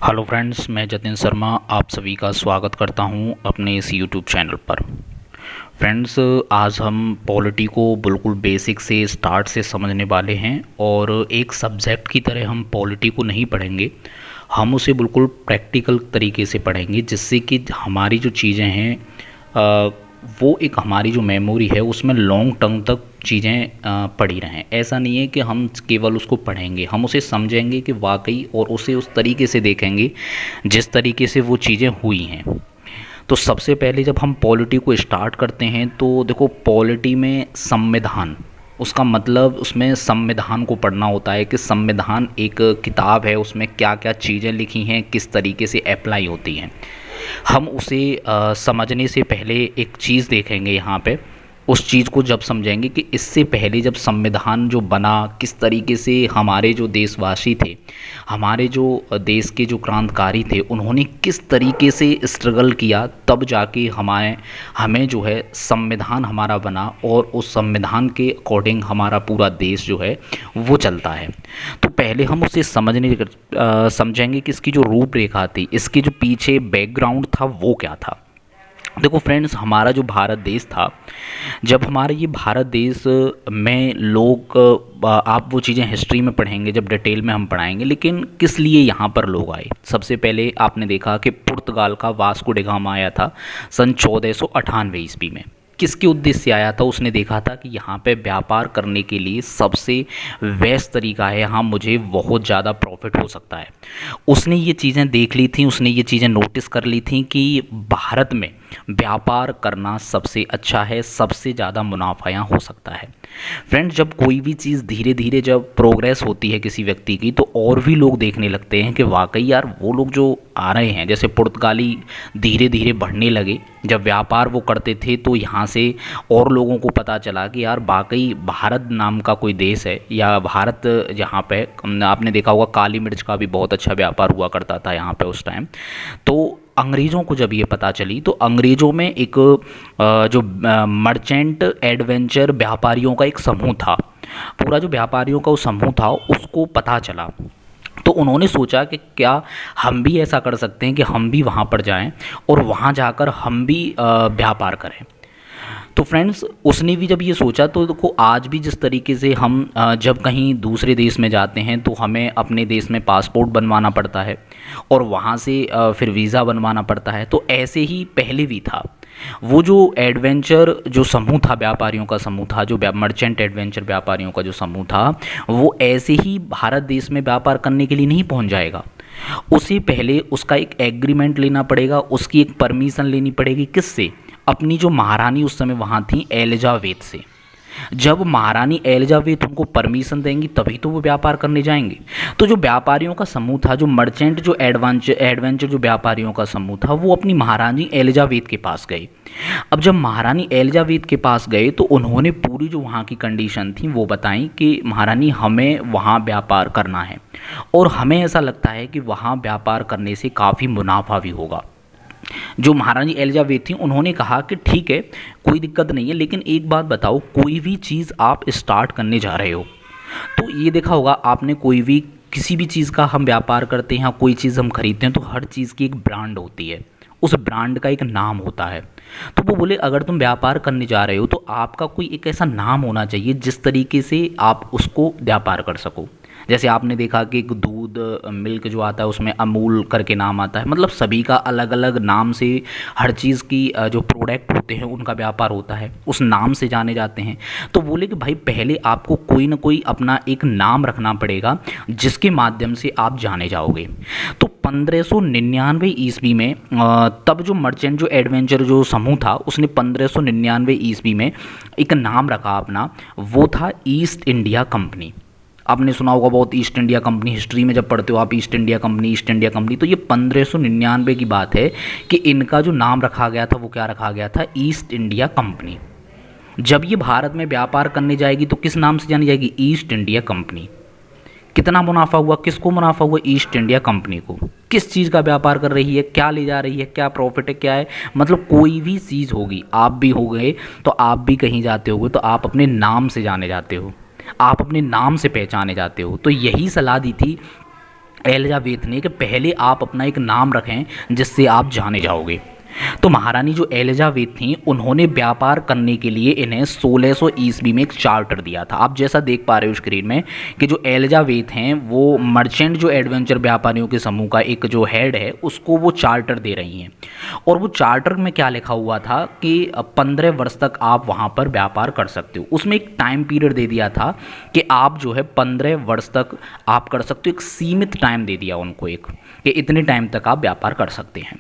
Hello friends, मैं जतिन शर्मा आप सभी का स्वागत करता हूं अपने इस यूट्यूब चैनल पर। फ्रेंड्स, आज हम पॉलिटी को बिल्कुल बेसिक से स्टार्ट से समझने वाले हैं और एक सब्जेक्ट की तरह हम पॉलिटी को नहीं पढ़ेंगे। हम उसे बिल्कुल प्रैक्टिकल तरीके से पढ़ेंगे, जिससे कि हमारी जो चीज़ें हैं वो एक हमारी जो मेमोरी है उसमें लॉन्ग टर्म तक चीज़ें पड़ी रहें। ऐसा नहीं है कि हम केवल उसको पढ़ेंगे, हम उसे समझेंगे कि वाकई, और उसे उस तरीके से देखेंगे जिस तरीके से वो चीज़ें हुई हैं। तो सबसे पहले जब हम पॉलिटी को स्टार्ट करते हैं तो देखो, पॉलिटी में संविधान, उसका मतलब उसमें संविधान को पढ़ना होता है कि संविधान एक किताब है, उसमें क्या क्या चीज़ें लिखी हैं, किस तरीके से अप्लाई होती हैं। हम उसे समझने से पहले एक चीज़ देखेंगे यहाँ पे। उस चीज़ को जब समझेंगे कि इससे पहले जब संविधान जो बना, किस तरीके से हमारे जो देशवासी थे, हमारे जो देश के जो क्रांतिकारी थे, उन्होंने किस तरीके से स्ट्रगल किया, तब जाके हमें जो है संविधान हमारा बना और उस संविधान के अकॉर्डिंग हमारा पूरा देश जो है वो चलता है। तो पहले हम उसे समझेंगे कि इसकी जो रूपरेखा थी, इसके जो पीछे बैकग्राउंड था वो क्या था। देखो फ्रेंड्स, हमारा जो भारत देश था, जब हमारे ये भारत देश में लोग, आप वो चीज़ें हिस्ट्री में पढ़ेंगे, जब डिटेल में हम पढ़ाएंगे, लेकिन किस लिए यहाँ पर लोग आए। सबसे पहले आपने देखा कि पुर्तगाल का वास्को डी गामा आया था सन 1498 ईस्वी में। किसके उद्देश्य से आया था? उसने देखा था कि यहाँ पे व्यापार करने के लिए सबसे बेस्ट तरीका है, यहाँ मुझे बहुत ज़्यादा प्रॉफिट हो सकता है। उसने ये चीज़ें देख ली थी, उसने ये चीज़ें नोटिस कर ली थी कि भारत में व्यापार करना सबसे अच्छा है, सबसे ज़्यादा मुनाफा यहाँ हो सकता है। फ्रेंड्स, जब कोई भी चीज़ धीरे धीरे जब प्रोग्रेस होती है किसी व्यक्ति की, तो और भी लोग देखने लगते हैं कि वाकई यार वो लोग जो आ रहे हैं, जैसे पुर्तगाली धीरे धीरे बढ़ने लगे, जब व्यापार वो करते थे तो यहाँ से और लोगों को पता चला कि यार वाकई भारत नाम का कोई देश है, या भारत जहाँ पे आपने देखा होगा काली मिर्च का भी बहुत अच्छा व्यापार हुआ करता था यहाँ पे उस टाइम। तो अंग्रेज़ों को जब ये पता चली, तो अंग्रेज़ों में एक जो मर्चेंट एडवेंचर व्यापारियों का एक समूह था, पूरा जो व्यापारियों का वो समूह था उसको पता चला। तो उन्होंने सोचा कि क्या हम भी ऐसा कर सकते हैं कि हम भी वहाँ पर जाएं और वहाँ जाकर हम भी व्यापार करें। तो फ्रेंड्स, उसने भी जब ये सोचा, तो देखो आज भी जिस तरीके से हम जब कहीं दूसरे देश में जाते हैं तो हमें अपने देश में पासपोर्ट बनवाना पड़ता है और वहाँ से फिर वीज़ा बनवाना पड़ता है, तो ऐसे ही पहले भी था। वो जो एडवेंचर जो समूह था, व्यापारियों का समूह था, जो मर्चेंट एडवेंचर व्यापारियों का जो समूह था, वो ऐसे ही भारत देश में व्यापार करने के लिए नहीं पहुंच जाएगा। उससे पहले उसका एक एग्रीमेंट लेना पड़ेगा, उसकी एक परमिशन लेनी पड़ेगी। किससे? अपनी जो महारानी उस समय वहाँ थी, एलिजाबेथ से। जब महारानी एलिजाबेथ उनको परमिशन देंगी तभी तो वो व्यापार करने जाएंगे। तो जो व्यापारियों का समूह था, जो मर्चेंट जो एडवेंचर जो व्यापारियों का समूह था, वो अपनी महारानी एलिजाबेथ के पास गए। अब जब महारानी एलिजाबेथ के पास गए तो उन्होंने पूरी जो वहाँ की कंडीशन थी वो बताई कि महारानी, हमें वहाँ व्यापार करना है और हमें ऐसा लगता है कि वहाँ व्यापार करने से काफ़ी मुनाफा भी होगा। जो महारानी एलिजाबेथ थी उन्होंने कहा कि ठीक है, कोई दिक्कत नहीं है, लेकिन एक बात बताओ, कोई भी चीज़ आप स्टार्ट करने जा रहे हो, तो ये देखा होगा आपने, कोई भी किसी भी चीज़ का हम व्यापार करते हैं, कोई चीज़ हम खरीदते हैं, तो हर चीज़ की एक ब्रांड होती है, उस ब्रांड का एक नाम होता है। तो वो बोले अगर तुम व्यापार करने जा रहे हो तो आपका कोई एक ऐसा नाम होना चाहिए जिस तरीके से आप उसको व्यापार कर सको। जैसे आपने देखा कि एक दूध मिल्क जो आता है उसमें अमूल करके नाम आता है, मतलब सभी का अलग अलग नाम से हर चीज़ की जो प्रोडक्ट होते हैं उनका व्यापार होता है, उस नाम से जाने जाते हैं। तो बोले कि भाई पहले आपको कोई ना कोई अपना एक नाम रखना पड़ेगा जिसके माध्यम से आप जाने जाओगे। तो 1599 ईस्वी में तब जो मर्चेंट जो एडवेंचर जो समूह था उसने 1599 ईस्वी में एक नाम रखा अपना, वो था ईस्ट इंडिया कंपनी। आपने सुना होगा बहुत, ईस्ट इंडिया कंपनी, हिस्ट्री में जब पढ़ते हो आप east India company, east India company. तो ये 1599 की बात है कि इनका जो नाम रखा गया था वो क्या रखा गया था? East India company. जब ये भारत में व्यापार करने जाएगी तो किस नाम से जानी जाएगी? East India company. कितना मुनाफा हुआ? किसको मुनाफा हुआ? ईस्ट इंडिया कंपनी को। किस चीज़ का व्यापार कर रही है, क्या ले जा रही है, क्या प्रॉफिट है, क्या है, मतलब कोई भी चीज़ होगी। आप भी हो गए तो आप भी कहीं जाते होगे तो आप अपने नाम से जाने जाते हो, आप अपने नाम से पहचाने जाते हो। तो यही सलाह दी थी एलिजाबेथ ने कि पहले आप अपना एक नाम रखें जिससे आप जाने जाओगे। तो महारानी जो एलिजाबेथ थी उन्होंने व्यापार करने के लिए इन्हें 1600 ईस्वी में एक चार्टर दिया था। आप जैसा देख पा रहे हो स्क्रीन में कि जो एलिजाबेथ हैं वो मर्चेंट जो एडवेंचर व्यापारियों के समूह का एक जो हेड है उसको वो चार्टर दे रही हैं। और वो चार्टर में क्या लिखा हुआ था कि 15 वर्ष तक आप वहाँ पर व्यापार कर सकते हो। उसमें एक टाइम पीरियड दे दिया था कि आप जो है 15 वर्ष तक आप कर सकते हो। एक सीमित टाइम दे दिया उनको एक कि इतने टाइम तक आप व्यापार कर सकते हैं।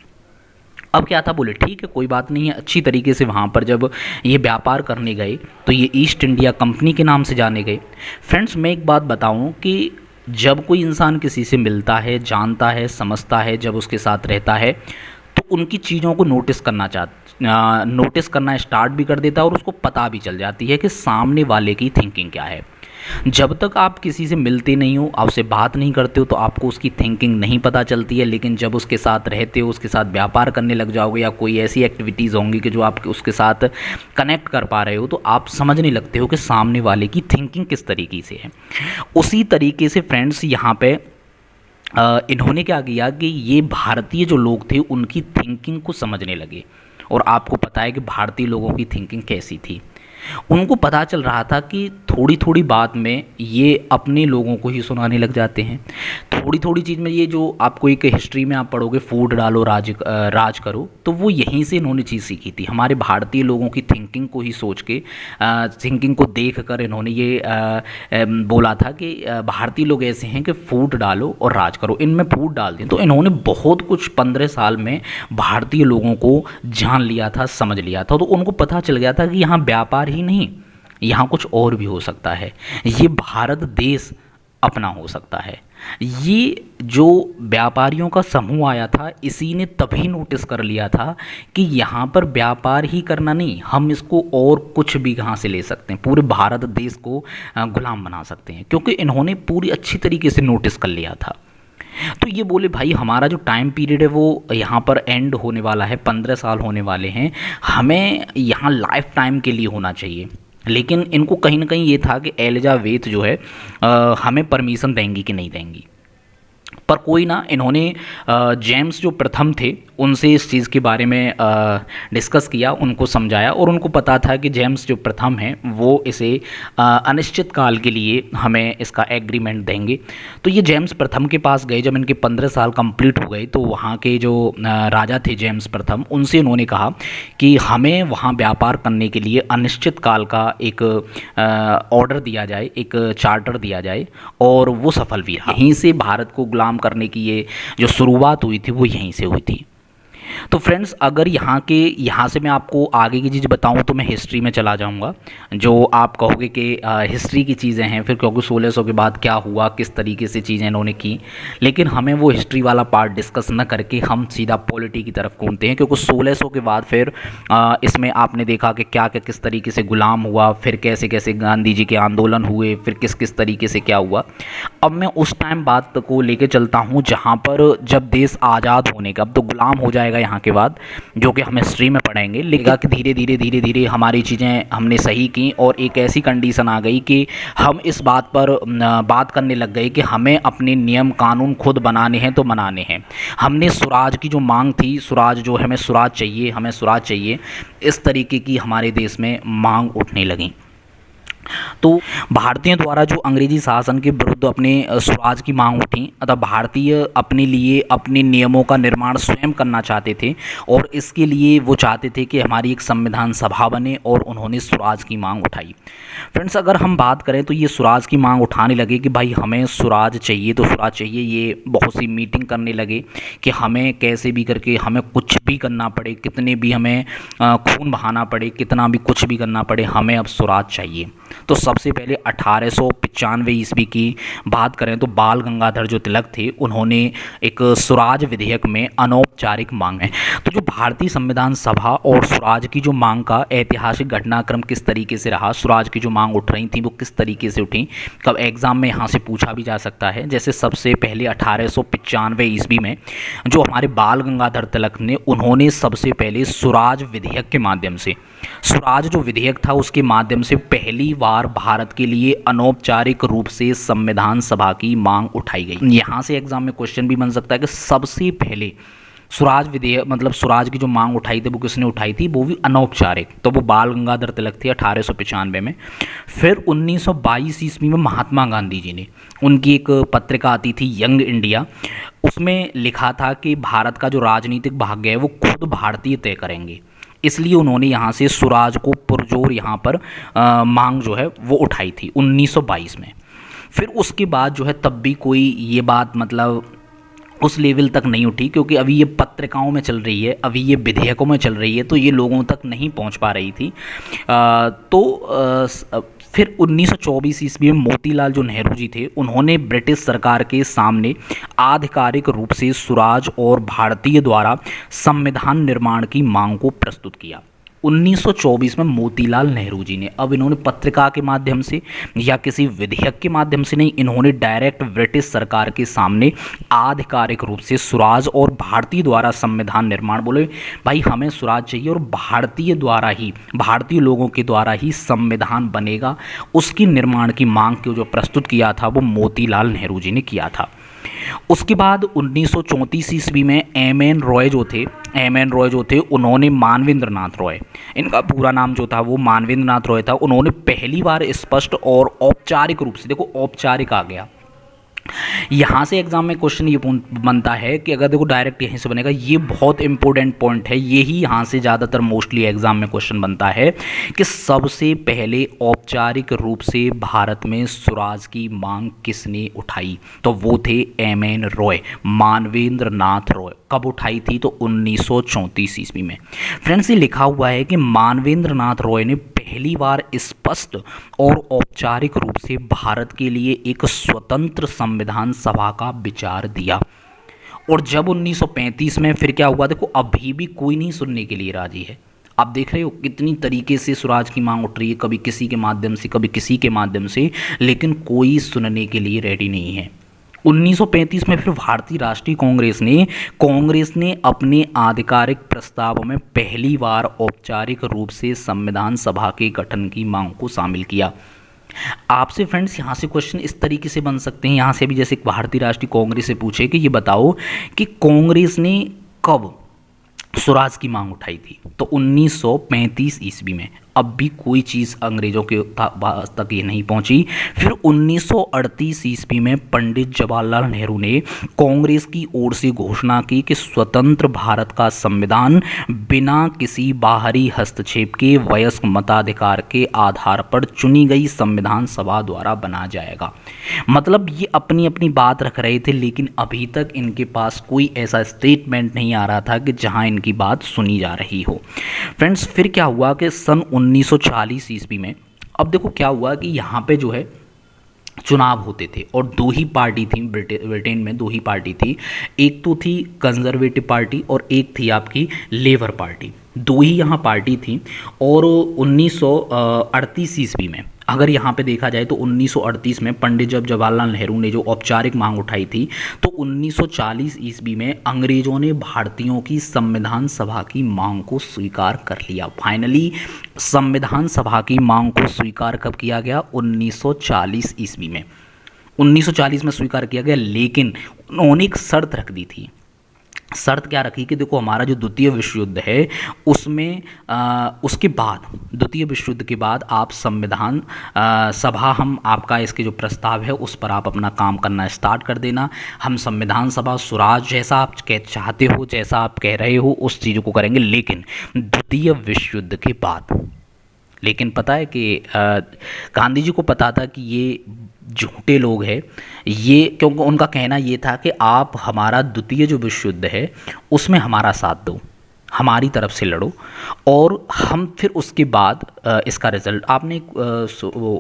अब क्या था, बोले ठीक है कोई बात नहीं है। अच्छी तरीके से वहाँ पर जब ये व्यापार करने गए तो ये ईस्ट इंडिया कंपनी के नाम से जाने गए। फ्रेंड्स मैं एक बात बताऊँ कि जब कोई इंसान किसी से मिलता है, जानता है, समझता है, जब उसके साथ रहता है तो उनकी चीज़ों को नोटिस करना स्टार्ट भी कर देता है और उसको पता भी चल जाती है कि सामने वाले की थिंकिंग क्या है। जब तक आप किसी से मिलते नहीं हो, आप उससे बात नहीं करते हो तो आपको उसकी थिंकिंग नहीं पता चलती है। लेकिन जब उसके साथ रहते हो, उसके साथ व्यापार करने लग जाओगे या कोई ऐसी एक्टिविटीज़ होंगी कि जो आप उसके साथ कनेक्ट कर पा रहे हो तो आप समझने लगते हो कि सामने वाले की थिंकिंग किस तरीके से है। उसी तरीके से फ्रेंड्स यहाँ पे इन्होंने क्या किया कि ये भारतीय जो लोग थे उनकी थिंकिंग को समझने लगे। और आपको पता है कि भारतीय लोगों की थिंकिंग कैसी थी। उनको पता चल रहा था कि थोड़ी थोड़ी बात में ये अपने लोगों को ही सुनाने लग जाते हैं। थोड़ी थोड़ी चीज़ में ये जो आपको एक हिस्ट्री में आप पढ़ोगे फूट डालो राज करो, तो वो यहीं से इन्होंने चीज़ सीखी थी। हमारे भारतीय लोगों की थिंकिंग को ही सोच के थिंकिंग को देख कर इन्होंने ये बोला था कि भारतीय लोग ऐसे हैं कि फूट डालो और राज करो, इनमें फूट डाल दें। तो इन्होंने बहुत कुछ 15 साल में भारतीय लोगों को जान लिया था, समझ लिया था। तो उनको पता चल गया था कि यहाँ व्यापार ही नहीं, यहाँ कुछ और भी हो सकता है। ये भारत देश अपना हो सकता है। ये जो व्यापारियों का समूह आया था इसी ने तभी नोटिस कर लिया था कि यहाँ पर व्यापार ही करना नहीं, हम इसको और कुछ भी कहाँ से ले सकते हैं, पूरे भारत देश को गुलाम बना सकते हैं। क्योंकि इन्होंने पूरी अच्छी तरीके से नोटिस कर लिया था। तो ये बोले भाई हमारा जो टाइम पीरियड है वो यहाँ पर एंड होने वाला है, 15 साल होने वाले हैं, हमें यहाँ लाइफ टाइम के लिए होना चाहिए। लेकिन इनको कहीं ना कहीं ये था कि एलिजाबेथ जो है हमें परमिशन देंगी कि नहीं देंगी। पर कोई ना, इन्होंने जेम्स जो प्रथम थे उनसे इस चीज़ के बारे में डिस्कस किया, उनको समझाया। और उनको पता था कि जेम्स जो प्रथम हैं वो इसे अनिश्चित काल के लिए हमें इसका एग्रीमेंट देंगे। तो ये जेम्स प्रथम के पास गए। जब इनके 15 साल कंप्लीट हो गए तो वहाँ के जो राजा थे जेम्स प्रथम, उनसे उन्होंने कहा कि हमें वहाँ व्यापार करने के लिए अनिश्चित काल का एक ऑर्डर दिया जाए, एक चार्टर दिया जाए। और वो सफल भी रहा। यहीं से भारत को गुलाम करने की ये जो शुरुआत हुई थी वो यहीं से हुई थी। तो फ्रेंड्स अगर यहाँ से मैं आपको आगे की चीज़ बताऊँ तो मैं हिस्ट्री में चला जाऊँगा। जो आप कहोगे कि हिस्ट्री की चीज़ें हैं फिर, क्योंकि 1600 के बाद क्या हुआ, किस तरीके से चीज़ें इन्होंने की। लेकिन हमें वो हिस्ट्री वाला पार्ट डिस्कस न करके हम सीधा पॉलिटी की तरफ घूमते हैं। क्योंकि 1600 के बाद फिर इसमें आपने देखा कि क्या क्या किस तरीके से गुलाम हुआ, फिर कैसे कैसे गांधी जी के आंदोलन हुए, फिर किस किस तरीके से क्या हुआ। अब मैं उस टाइम बात को लेके चलता हूँ जहाँ पर जब देश आज़ाद होने का, अब तो गुलाम हो जाएगा यहाँ के बाद, जो कि हम हिस्ट्री में पढ़ेंगे। लेकिन कि धीरे धीरे हमारी चीज़ें हमने सही की और एक ऐसी कंडीशन आ गई कि हम इस बात पर बात करने लग गए कि हमें अपने नियम कानून खुद बनाने हैं तो बनाने हैं। हमने स्वराज की जो मांग थी, स्वराज जो हमें स्वराज चाहिए, हमें स्वराज चाहिए, इस तरीके की हमारे देश में मांग उठने लगी। तो भारतीयों द्वारा जो अंग्रेजी शासन के विरुद्ध अपने स्वराज की मांग उठी, अतः भारतीय अपने लिए अपने नियमों का निर्माण स्वयं करना चाहते थे। और इसके लिए वो चाहते थे कि हमारी एक संविधान सभा बने और उन्होंने स्वराज की मांग उठाई। फ्रेंड्स अगर हम बात करें तो ये स्वराज की मांग उठाने लगे कि भाई हमें स्वराज चाहिए तो स्वराज चाहिए। ये बहुत सी मीटिंग करने लगे कि हमें कैसे भी करके हमें कुछ भी करना पड़े, कितने भी हमें खून बहाना पड़े, कितना भी कुछ भी करना पड़े, हमें अब स्वराज चाहिए। तो सबसे पहले 1895 ईस्वी की बात करें तो बाल गंगाधर जो तिलक थे उन्होंने एक स्वराज विधेयक में अनौपचारिक मांग है। तो जो भारतीय संविधान सभा और स्वराज की जो मांग का ऐतिहासिक घटनाक्रम किस तरीके से रहा, स्वराज की जो मांग उठ रही थी वो किस तरीके से उठी, कब एग्जाम में यहाँ से पूछा भी जा सकता है। जैसे सबसे पहले 1895 ईस्वी में जो हमारे बाल गंगाधर तिलक ने उन्होंने सबसे पहले स्वराज विधेयक के माध्यम से, स्वराज जो विधेयक था उसके माध्यम से पहली बार भारत के लिए अनौपचारिक रूप से संविधान सभा की मांग उठाई गई। यहाँ से एग्जाम में क्वेश्चन भी बन सकता है कि सबसे पहले स्वराज विधेयक मतलब स्वराज की जो मांग उठाई थी वो किसने उठाई थी, वो भी अनौपचारिक, तो वो बाल गंगाधर तिलक थे 1895 में। फिर 1922 ईस्वी में महात्मा गांधी जी ने, उनकी एक पत्रिका आती थी यंग इंडिया, उसमें लिखा था कि भारत का जो राजनीतिक भाग्य है वो खुद भारतीय तय करेंगे, इसलिए उन्होंने यहाँ से स्वराज को पुरजोर यहाँ पर मांग जो है वो उठाई थी 1922 में। फिर उसके बाद जो है तब भी कोई ये बात मतलब उस लेवल तक नहीं उठी, क्योंकि अभी ये पत्रिकाओं में चल रही है, अभी ये विधेयकों में चल रही है, तो ये लोगों तक नहीं पहुंच पा रही थी। फिर 1924 ईस्वी में मोतीलाल जो नेहरू जी थे, उन्होंने ब्रिटिश सरकार के सामने आधिकारिक रूप से स्वराज और भारतीय द्वारा संविधान निर्माण की मांग को प्रस्तुत किया। 1924 में मोतीलाल नेहरू जी ने, अब इन्होंने पत्रिका के माध्यम से या किसी विधेयक के माध्यम से नहीं, इन्होंने डायरेक्ट ब्रिटिश सरकार के सामने आधिकारिक रूप से स्वराज और भारतीय द्वारा संविधान निर्माण, बोले भाई हमें स्वराज चाहिए और भारतीय द्वारा ही, भारतीय लोगों के द्वारा ही संविधान बनेगा, उसकी निर्माण की मांग को जो प्रस्तुत किया था वो मोतीलाल नेहरू जी ने किया था। उसके बाद 1934 ईस्वी में एम एन रॉय जो थे उन्होंने मानवेंद्र नाथ रॉय, इनका पूरा नाम जो था वो मानवेंद्र नाथ रॉय था, उन्होंने पहली बार स्पष्ट और औपचारिक रूप से, देखो औपचारिक आ गया, यहाँ से एग्जाम में क्वेश्चन ये बनता है कि अगर देखो डायरेक्ट यहीं से बनेगा, ये बहुत इंपॉर्टेंट पॉइंट है, यही यहाँ से ज़्यादातर मोस्टली एग्जाम में क्वेश्चन बनता है कि सबसे पहले औपचारिक रूप से भारत में स्वराज की मांग किसने उठाई, तो वो थे एम एन रॉय, मानवेंद्र नाथ रॉय। कब उठाई थी, तो 1934 ईस्वी में। फ्रेंड्स ये लिखा हुआ है कि मानवेंद्र नाथ रॉय ने पहली बार स्पष्ट और औपचारिक रूप से भारत के लिए एक स्वतंत्र संविधान सभा का विचार दिया। और जब 1935 में फिर क्या हुआ, देखो अभी भी कोई नहीं सुनने के लिए राजी है। आप देख रहे हो कितनी तरीके से स्वराज की मांग उठ रही है, कभी किसी के माध्यम से, कभी किसी के माध्यम से, लेकिन कोई सुनने के लिए रेडी नहीं है। 1935 में फिर भारतीय राष्ट्रीय कांग्रेस ने अपने आधिकारिक प्रस्तावों में पहली बार औपचारिक रूप से संविधान सभा के गठन की मांग को शामिल किया। आपसे फ्रेंड्स यहाँ से क्वेश्चन इस तरीके से बन सकते हैं, यहाँ से भी जैसे भारतीय राष्ट्रीय कांग्रेस से पूछे कि ये बताओ कि कांग्रेस ने कब स्वराज की मांग उठाई थी, तो 1935 ईस्वी में। अब भी कोई चीज़ अंग्रेज़ों के पास तक ये नहीं पहुंची। फिर 1938 ईस्वी में पंडित जवाहरलाल नेहरू ने कांग्रेस की ओर से घोषणा की कि स्वतंत्र भारत का संविधान बिना किसी बाहरी हस्तक्षेप के वयस्क मताधिकार के आधार पर चुनी गई संविधान सभा द्वारा बना जाएगा। मतलब ये अपनी अपनी बात रख रहे थे, लेकिन अभी तक इनके पास कोई ऐसा स्टेटमेंट नहीं आ रहा था कि जहां इनकी बात सुनी जा रही हो। फ्रेंड्स फिर क्या हुआ कि सन 1940 ईस्वी में, अब देखो क्या हुआ कि यहाँ पे जो है चुनाव होते थे और दो ही पार्टी थी ब्रिटेन में, दो ही पार्टी थी, एक तो थी कंजर्वेटिव पार्टी और एक थी आपकी लेबर पार्टी, दो ही यहाँ पार्टी थी। और 1938 ईस्वी में अगर यहाँ पे देखा जाए तो 1938 में पंडित जवाहरलाल नेहरू ने जो औपचारिक मांग उठाई थी, तो 1940 ईस्वी में अंग्रेजों ने भारतीयों की संविधान सभा की मांग को स्वीकार कर लिया। फाइनली संविधान सभा की मांग को स्वीकार कब किया गया, 1940 ईस्वी में। 1940 में स्वीकार किया गया, लेकिन उन्होंने एक शर्त रख दी थी। शर्त क्या रखी कि देखो हमारा जो द्वितीय विश्व युद्ध है उसमें उसके बाद, द्वितीय विश्व युद्ध के बाद आप संविधान सभा, हम आपका इसके जो प्रस्ताव है उस पर आप अपना काम करना स्टार्ट कर देना। हम संविधान सभा स्वराज जैसा आप चाहते हो, जैसा आप कह रहे हो उस चीज़ को करेंगे, लेकिन द्वितीय विश्व युद्ध के बाद। लेकिन पता है कि गांधी जी को पता था कि ये झूठे लोग हैं, ये क्योंकि उनका कहना ये था कि आप हमारा द्वितीय जो विश्व युद्ध है उसमें हमारा साथ दो, हमारी तरफ से लड़ो, और हम फिर उसके बाद इसका रिजल्ट, आपने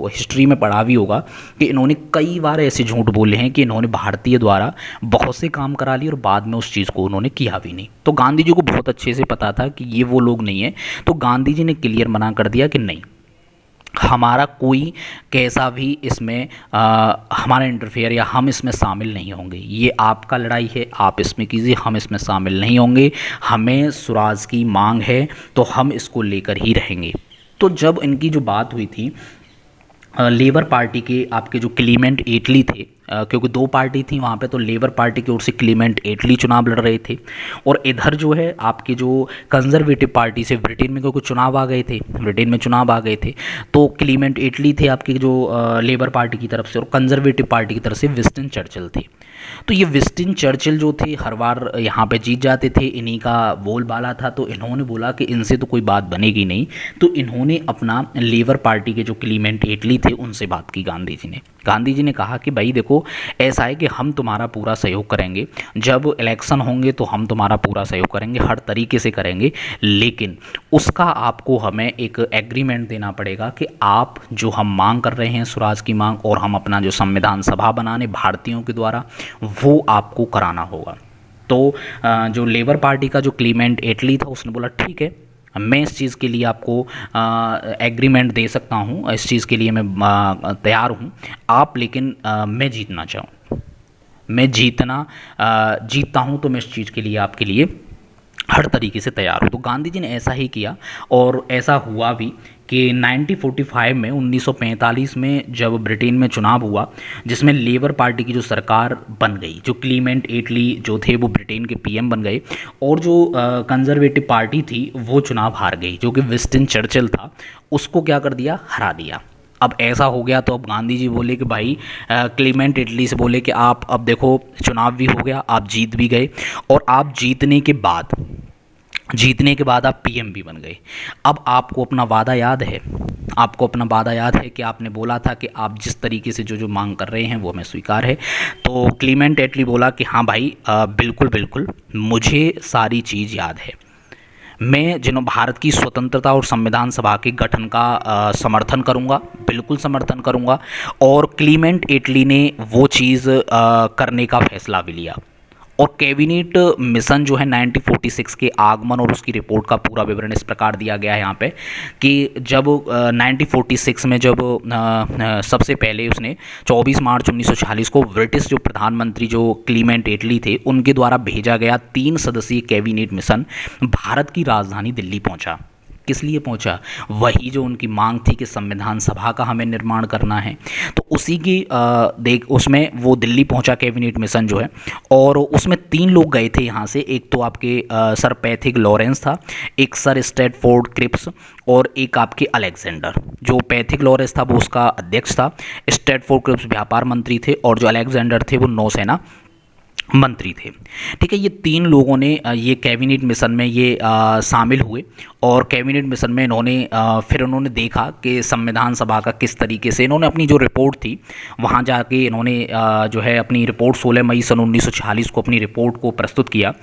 हिस्ट्री में पढ़ा भी होगा कि इन्होंने कई बार ऐसे झूठ बोले हैं कि इन्होंने भारतीय द्वारा बहुत से काम करा लिए और बाद में उस चीज़ को उन्होंने किया भी नहीं। तो गांधी जी को बहुत अच्छे से पता था कि ये वो लोग नहीं हैं, तो गांधी जी ने क्लियर मना कर दिया कि नहीं, हमारा कोई कैसा भी इसमें हमारा इंटरफेयर या हम इसमें शामिल नहीं होंगे। ये आपका लड़ाई है, आप इसमें कीजिए, हम इसमें शामिल नहीं होंगे। हमें स्वराज की मांग है तो हम इसको लेकर ही रहेंगे। तो जब इनकी जो बात हुई थी लेबर पार्टी के आपके जो क्लीमेंट एटली थे, क्योंकि दो पार्टी थी वहाँ पे, तो लेबर पार्टी की ओर से क्लीमेंट एटली चुनाव लड़ रहे थे और इधर जो है आपके जो कंजर्वेटिव पार्टी से ब्रिटेन में, क्योंकि चुनाव आ गए थे, ब्रिटेन में चुनाव आ गए थे, तो क्लीमेंट एटली थे आपके जो लेबर पार्टी की तरफ से, और कंजर्वेटिव पार्टी की तरफ से विंस्टन चर्चिल थे। तो ये विंस्टन चर्चिल जो थे हर बार यहाँ पे जीत जाते थे, इन्हीं का बोलबाला था। तो इन्होंने बोला कि इनसे तो कोई बात बनेगी नहीं, तो इन्होंने अपना लेबर पार्टी के जो क्लीमेंट एटली थे उनसे बात की गांधी जी ने कहा कि भाई देखो, ऐसा है कि हम तुम्हारा पूरा सहयोग करेंगे, जब इलेक्शन होंगे तो हम तुम्हारा पूरा सहयोग करेंगे, हर तरीके से करेंगे, लेकिन उसका आपको हमें एक एग्रीमेंट देना पड़ेगा कि आप जो हम मांग कर रहे हैं स्वराज की मांग, और हम अपना जो संविधान सभा बनाने भारतीयों के द्वारा, वो आपको कराना होगा। तो जो लेबर पार्टी का जो क्लीमेंट एटली था उसने बोला ठीक है, मैं इस चीज़ के लिए आपको एग्रीमेंट दे सकता हूँ, इस चीज़ के लिए मैं तैयार हूँ, आप लेकिन मैं जीतना चाहूँ, मैं जीतता हूँ, तो मैं इस चीज़ के लिए आपके लिए हर तरीके से तैयार हूँ। तो गांधी जी ने ऐसा ही किया और ऐसा हुआ भी कि 1945 में 1945 में जब ब्रिटेन में चुनाव हुआ, जिसमें लेबर पार्टी की जो सरकार बन गई, जो क्लीमेंट एटली जो थे वो ब्रिटेन के पीएम बन गए, और जो कंजर्वेटिव पार्टी थी वो चुनाव हार गई, जो कि विंस्टन चर्चिल था उसको क्या कर दिया, हरा दिया। अब ऐसा हो गया तो अब गांधी जी बोले कि भाई क्लीमेंट एटली से बोले कि आप अब देखो चुनाव भी हो गया, आप जीत भी गए, और आप जीतने के बाद आप पीएम भी बन गए। अब आपको अपना वादा याद है, आपको अपना वादा याद है कि आपने बोला था कि आप जिस तरीके से जो जो मांग कर रहे हैं वो हमें स्वीकार है। तो क्लीमेंट एटली बोला कि हाँ भाई बिल्कुल बिल्कुल, मुझे सारी चीज़ याद है, मैं जिन्हों भारत की स्वतंत्रता और संविधान सभा के गठन का समर्थन करूंगा, बिल्कुल समर्थन करूंगा। और क्लीमेंट एटली ने वो चीज़ करने का फैसला भी लिया। और कैबिनेट मिशन जो है 1946 के आगमन और उसकी रिपोर्ट का पूरा विवरण इस प्रकार दिया गया है यहाँ पे कि जब 1946 में जब सबसे पहले उसने 24 मार्च 1946 को ब्रिटिश जो प्रधानमंत्री जो क्लीमेंट एटली थे उनके द्वारा भेजा गया 3 सदस्यीय कैबिनेट मिशन भारत की राजधानी दिल्ली पहुँचा। किस लिए पहुंचा, वही जो उनकी मांग थी कि संविधान सभा का हमें निर्माण करना है। तो उसी की उसमें वो दिल्ली पहुंचा कैबिनेट मिशन जो है, और उसमें 3 लोग गए थे यहाँ से। एक तो आपके सर पैथिक लॉरेंस था, एक सर स्टैटफोर्ड क्रिप्स, और एक आपके अलेक्जेंडर। जो पैथिक लॉरेंस था वो उसका अध्यक्ष था, स्टैटफोर्ड क्रिप्स व्यापार मंत्री थे, और जो अलेक्जेंडर थे वो नौसेना मंत्री थे। ठीक है, ये 3 लोगों ने ये कैबिनेट मिशन में ये शामिल हुए, और कैबिनेट मिशन में इन्होंने फिर उन्होंने देखा कि संविधान सभा का किस तरीके से, इन्होंने अपनी जो रिपोर्ट थी वहाँ जाके इन्होंने जो है अपनी रिपोर्ट 16 मई सन 1946 को अपनी रिपोर्ट को प्रस्तुत किया।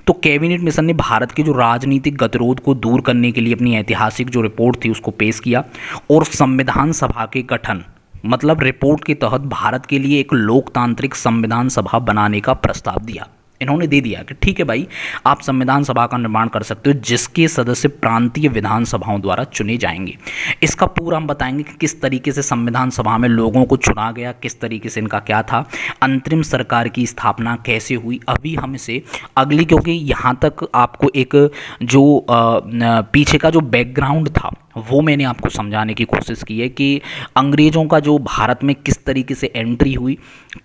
तो कैबिनेट मिशन ने भारत के जो राजनीतिक गतिरोध को दूर करने के लिए अपनी ऐतिहासिक जो रिपोर्ट थी उसको पेश किया, और संविधान सभा के गठन मतलब रिपोर्ट के तहत भारत के लिए एक लोकतांत्रिक संविधान सभा बनाने का प्रस्ताव दिया। इन्होंने दे दिया कि ठीक है भाई, आप संविधान सभा का निर्माण कर सकते हो जिसके सदस्य प्रांतीय विधानसभाओं द्वारा चुने जाएंगे। इसका पूरा हम बताएंगे कि किस तरीके से संविधान सभा में लोगों को चुना गया, किस तरीके से इनका क्या था, अंतरिम सरकार की स्थापना कैसे हुई। अभी हम इसे अगली, क्योंकि यहाँ तक आपको एक जो पीछे का जो बैकग्राउंड था वो मैंने आपको समझाने की कोशिश की है कि अंग्रेज़ों का जो भारत में किस तरीके से एंट्री हुई,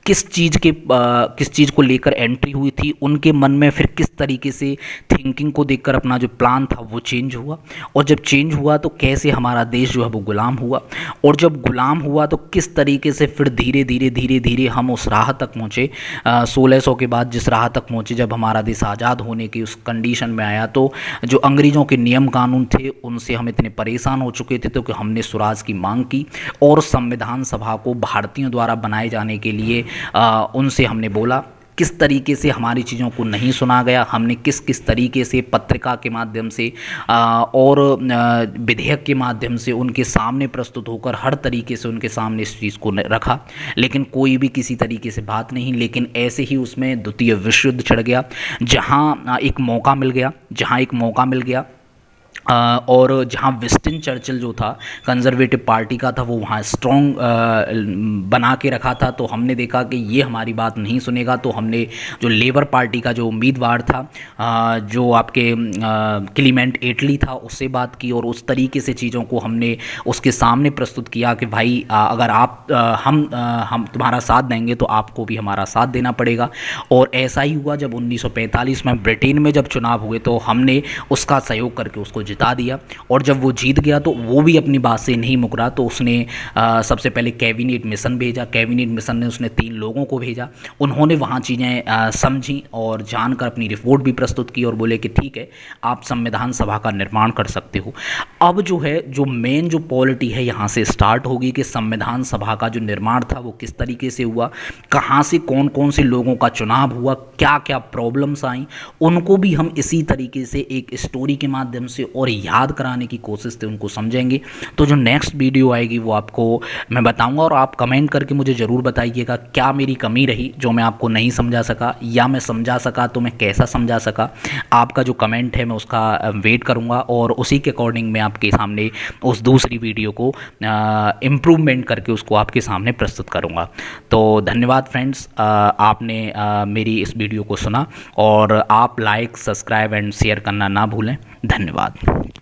किस चीज़ को लेकर एंट्री हुई थी, उनके मन में फिर किस तरीके से थिंकिंग को देखकर अपना जो प्लान था वो चेंज हुआ, और जब चेंज हुआ तो कैसे हमारा देश जो है वो गुलाम हुआ, और जब गुलाम हुआ तो किस तरीके से फिर धीरे धीरे हम उस राह तक पहुँचे 1600 के बाद, जिस राह तक पहुँचे जब हमारा देश आज़ाद होने की उस कंडीशन में आया। तो जो अंग्रेज़ों के नियम कानून थे उनसे हम इतने परेशान हो चुके थे, तो कि हमने स्वराज की मांग की, और संविधान सभा को भारतीयों द्वारा बनाए जाने के लिए उनसे हमने बोला। किस तरीके से हमारी चीज़ों को नहीं सुना गया, हमने किस किस तरीके से पत्रिका के माध्यम से और विधेयक के माध्यम से उनके सामने प्रस्तुत होकर हर तरीके से उनके सामने इस चीज़ को रखा, लेकिन कोई भी किसी तरीके से बात नहीं। लेकिन ऐसे ही उसमें द्वितीय विश्व युद्ध छिड़ गया, जहाँ एक मौका मिल गया और जहाँ विंस्टन चर्चिल जो था कंजर्वेटिव पार्टी का था, वो वहाँ स्ट्रॉन्ग बना के रखा था। तो हमने देखा कि ये हमारी बात नहीं सुनेगा, तो हमने जो लेबर पार्टी का जो उम्मीदवार था, जो आपके क्लीमेंट एटली था, उससे बात की और उस तरीके से चीज़ों को हमने उसके सामने प्रस्तुत किया कि भाई अगर आप हम तुम्हारा साथ देंगे तो आपको भी हमारा साथ देना पड़ेगा। और ऐसा ही हुआ जब 1945 में ब्रिटेन में जब चुनाव हुए तो हमने उसका सहयोग करके उसको जिता दिया। और जब वो जीत गया तो वो भी अपनी बात से नहीं मुकरा, तो उसने सबसे पहले कैबिनेट मिशन भेजा। कैबिनेट मिशन ने उसने 3 लोगों को भेजा, उन्होंने वहाँ चीज़ें समझी और जानकर अपनी रिपोर्ट भी प्रस्तुत की और बोले कि ठीक है, आप संविधान सभा का निर्माण कर सकते हो। अब जो है, जो मेन जो पॉलिटी है यहाँ से स्टार्ट होगी कि संविधान सभा का जो निर्माण था वो किस तरीके से हुआ, कहाँ से कौन कौन से लोगों का चुनाव हुआ, क्या क्या प्रॉब्लम्स आई, उनको भी हम इसी तरीके से एक स्टोरी के माध्यम से और याद कराने की कोशिश से उनको समझेंगे। तो जो नेक्स्ट वीडियो आएगी वो आपको मैं बताऊंगा, और आप कमेंट करके मुझे ज़रूर बताइएगा क्या मेरी कमी रही जो मैं आपको नहीं समझा सका, या मैं समझा सका तो मैं कैसा समझा सका। आपका जो कमेंट है मैं उसका वेट करूंगा और उसी के अकॉर्डिंग मैं आपके सामने उस दूसरी वीडियो को इम्प्रूवमेंट करके उसको आपके सामने प्रस्तुत करूंगा। तो धन्यवाद फ्रेंड्स, आपने मेरी इस वीडियो को सुना, और आप लाइक, सब्सक्राइब एंड शेयर करना ना भूलें। धन्यवाद।